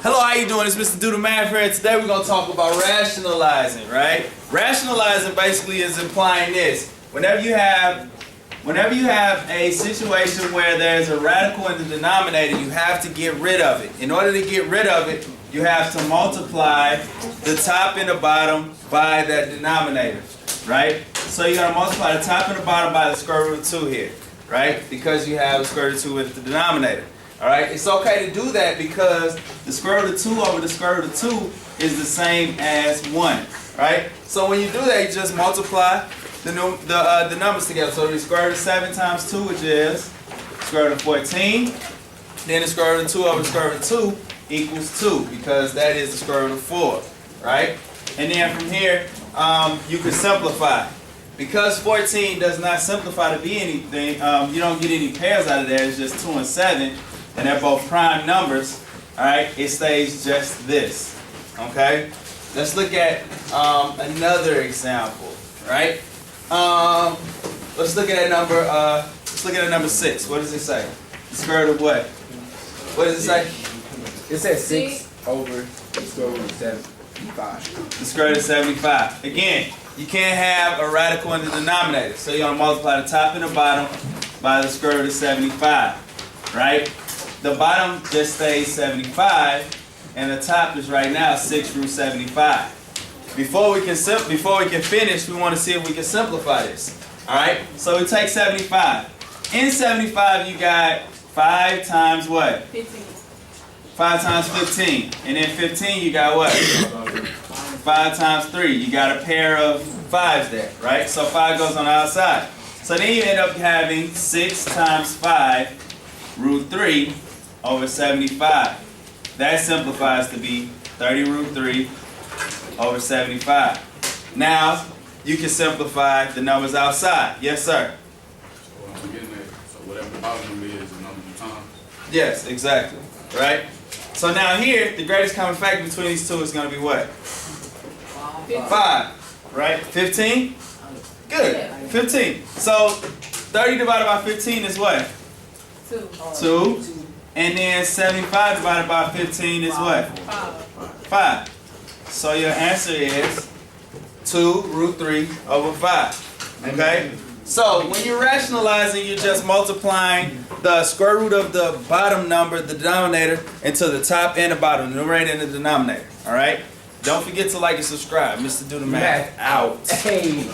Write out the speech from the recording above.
Hello, how you doing? It's MrDoTheMath here, and today we're going to talk about rationalizing, right? Rationalizing basically is implying this. Whenever you have a situation where there's a radical in the denominator, you have to get rid of it. In order to get rid of it, you have to multiply the top and the bottom by that denominator, right? So you're going to multiply the top and the bottom by the square root of 2 here, right? Because you have the square root of 2 with the denominator. Alright, it's okay to do that because the square root of 2 over the square root of 2 is the same as 1. Right? So when you do that, you just multiply the numbers together. So the square root of 7 times 2, which is square root of 14. Then the square root of 2 over the square root of 2 equals 2 because that is the square root of 4. Right? And then from here, you can simplify. Because 14 does not simplify to be anything, you don't get any pairs out of there. It's just 2 and 7. And they're both prime numbers, all right, it stays just this, okay? Let's look at another example, right? Let's look at number 6. What does it say? The square root of what? What does it say? It says 6 over the square root of 75. The square root of 75. Again, you can't have a radical in the denominator, so you're going to multiply the top and the bottom by the square root of 75, right? The bottom just stays 75, and the top is right now 6 root 75. Before we can finish, we want to see if we can simplify this. All right. So we take 75. In 75, you got 5 times what? 15. 5 times 15, and then 15, you got what? 5 times 3. You got a pair of 5s there, right? So 5 goes on the outside. So then you end up having 6 times 5 root 3 over 75. That simplifies to be 30 root 3 over 75. Now, you can simplify the numbers outside. Yes, sir? So I'm getting that. So whatever the bottom number is the number you times. Yes, exactly. Right? So now here, the greatest common factor between these two is going to be what? 5. Right? 15? Good. 15. So 30 divided by 15 is what? 2. And then 75 divided by 15 is what? 5. So your answer is 2 root 3 over 5. Okay? So when you're rationalizing, you're just multiplying the square root of the bottom number, the denominator, into the top and the bottom, the numerator and the denominator. Alright? Don't forget to like and subscribe. MrDoTheMath out. Hey.